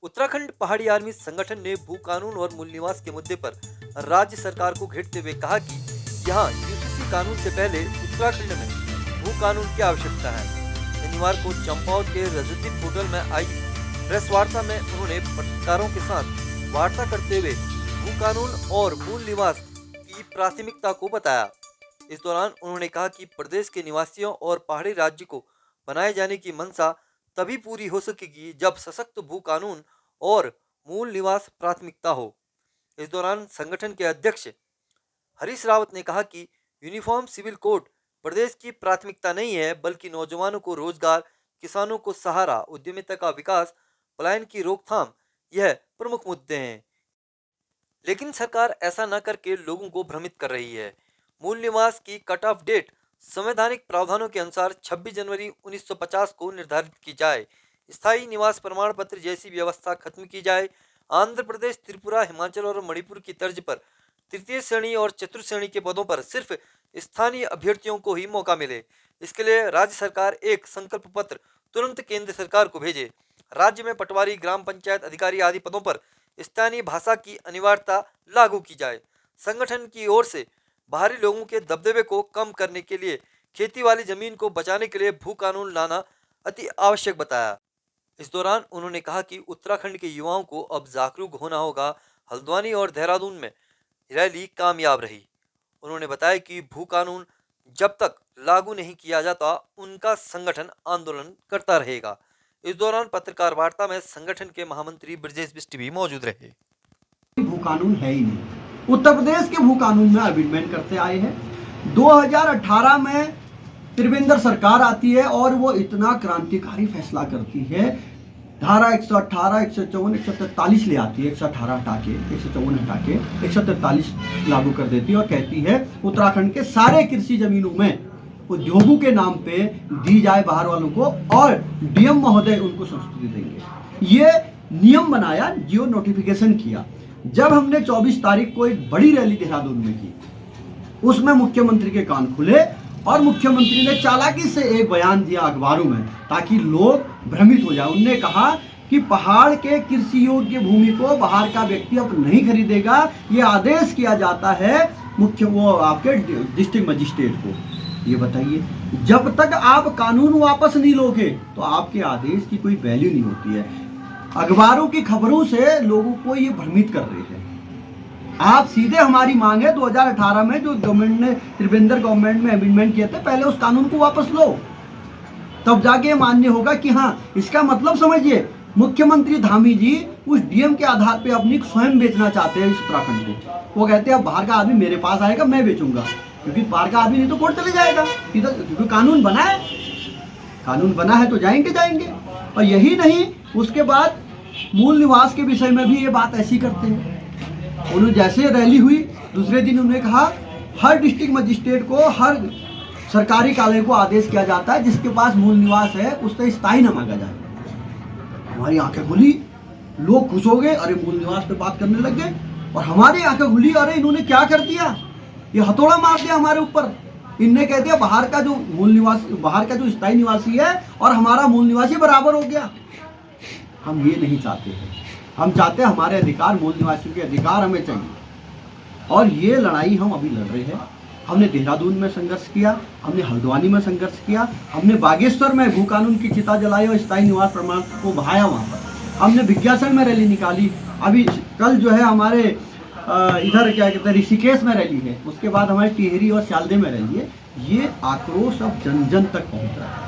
उत्तराखंड पहाड़ी आर्मी संगठन ने भू कानून और मूल निवास के मुद्दे पर राज्य सरकार को घेरते हुए कहा कि यहाँ यूसीसी कानून से पहले उत्तराखंड में भू कानून की आवश्यकता है। शनिवार को चंपावत के रजतदीप होटल में आई प्रेस वार्ता में उन्होंने पत्रकारों के साथ वार्ता करते हुए भू कानून और मूल निवास की प्राथमिकता को बताया। इस दौरान उन्होंने कहा कि प्रदेश के निवासियों और पहाड़ी राज्य को बनाए जाने की मंशा तभी पूरी हो सकेगी जब सशक्त भू कानून और मूल निवास प्राथमिकता हो। इस दौरान संगठन के अध्यक्ष हरीश रावत ने कहा कि यूनिफॉर्म सिविल कोड प्रदेश की प्राथमिकता नहीं है, बल्कि नौजवानों को रोजगार, किसानों को सहारा, उद्यमिता का विकास, पलायन की रोकथाम यह प्रमुख मुद्दे हैं। लेकिन सरकार ऐसा न करके लोगों को भ्रमित कर रही है। मूल निवास की कट ऑफ डेट संवैधानिक प्रावधानों के अनुसार 26 जनवरी 1950 को निर्धारित की जाए। स्थायी निवास प्रमाण पत्र जैसी व्यवस्था खत्म की जाए। आंध्र प्रदेश, त्रिपुरा, हिमाचल और मणिपुर की तर्ज पर तृतीय श्रेणी और चतुर्थ श्रेणी के पदों पर सिर्फ स्थानीय अभ्यर्थियों को ही मौका मिले। इसके लिए राज्य सरकार एक संकल्प पत्र तुरंत केंद्र सरकार को भेजे। राज्य में पटवारी, ग्राम पंचायत अधिकारी आदि पदों पर स्थानीय भाषा की अनिवार्यता लागू की जाए। संगठन की ओर से बाहरी लोगों के दबदबे को कम करने के लिए खेती वाली जमीन को बचाने के लिए भू कानून लाना अति आवश्यक बताया। इस दौरान उन्होंने कहा कि उत्तराखंड के युवाओं को अब जागरूक होना होगा। हल्द्वानी और देहरादून में रैली कामयाब रही। उन्होंने बताया कि भू कानून जब तक लागू नहीं किया जाता उनका संगठन आंदोलन करता रहेगा। इस दौरान पत्रकार वार्ता में संगठन के महामंत्री ब्रजेश बिष्ट भी मौजूद रहे। भू कानून है ही नहीं। उत्तर प्रदेश के भू कानून में अमेंडमेंट करते आए हैं। 2018 में त्रिवेंद्र सरकार आती है और वो इतना क्रांतिकारी फैसला करती है। धारा 118, 154, 143 ले आती है। 118 हटा के, 154 हटा के 143 लागू कर देती है और कहती है उत्तराखंड के सारे कृषि जमीनों में उद्योगों के नाम पे दी जाए बाहर वालों को, और डीएम महोदय उनको संस्तुति देंगे। ये नियम बनाया, जियो नोटिफिकेशन किया। जब हमने 24 तारीख को एक बड़ी रैली देहरादून में की, उसमें मुख्यमंत्री के कान खुले और मुख्यमंत्री ने चालाकी से एक बयान दिया अखबारों में ताकि लोग भ्रमित हो जाए। उन्होंने कहा कि पहाड़ के कृषि योग्य भूमि को बाहर का व्यक्ति अब नहीं खरीदेगा। ये आदेश किया जाता है आपके डिस्ट्रिक्ट मजिस्ट्रेट को। ये बताइए, जब तक आप कानून वापस नहीं लोगे तो आपके आदेश की कोई वैल्यू नहीं होती है। अखबारों की खबरों से लोगों को ये भ्रमित कर रहे हैं। आप सीधे हमारी मांग है 2018 में जो गवर्नमेंट ने, त्रिवेंद्र गवर्नमेंट में अमेंडमेंट किए थे, पहले उस कानून को वापस लो, तब जाके मान्य होगा कि हाँ, इसका मतलब समझिए मुख्यमंत्री धामी जी उस डीएम के आधार पे अपनी स्वयं बेचना चाहते हैं इस उत्तराखंड को। वो कहते हैं अब बाहर का आदमी मेरे पास आएगा, मैं बेचूंगा, क्योंकि बाहर का आदमी नहीं तो कोर्ट चले जाएगा। क्योंकि कानून बना है, कानून बना है तो जाएंगे। और यही नहीं, उसके बाद मूल निवास के विषय में भी ये बात ऐसी करते हैं। उन्होंने जैसे रैली हुई, दूसरे दिन उन्होंने कहा हर डिस्ट्रिक्ट मजिस्ट्रेट को, हर सरकारी कार्यालय को आदेश किया जाता है जिसके पास मूल निवास है उससे स्थायी न मांगा जाए। हमारी आंखें खुली, लोग खुश हो गए, अरे मूल निवास पे बात करने लग गए। और हमारी आंखें खुली, अरे इन्होंने क्या कर दिया, ये हथौड़ा मार दिया हमारे ऊपर। इनने कह दिया बाहर का जो मूल निवास, बाहर का जो स्थायी निवासी है और हमारा मूल निवासी बराबर हो गया। हम ये नहीं चाहते हैं। हम चाहते हैं हमारे अधिकार, मूल निवासियों के अधिकार हमें चाहिए। और ये लड़ाई हम अभी लड़ रहे हैं। हमने देहरादून में संघर्ष किया, हमने हल्द्वानी में संघर्ष किया, हमने बागेश्वर में भू कानून की चिता जलाई और स्थायी निवास प्रमाण को बहाया वहाँ पर। हमने विज्ञासन में रैली निकाली। अभी कल जो है हमारे इधर क्या कहते हैं ऋषिकेश में रैली है, उसके बाद हमारे टिहरी और स्यालदे में रैली है। ये आक्रोश अब जन जन तक पहुँच रहा है।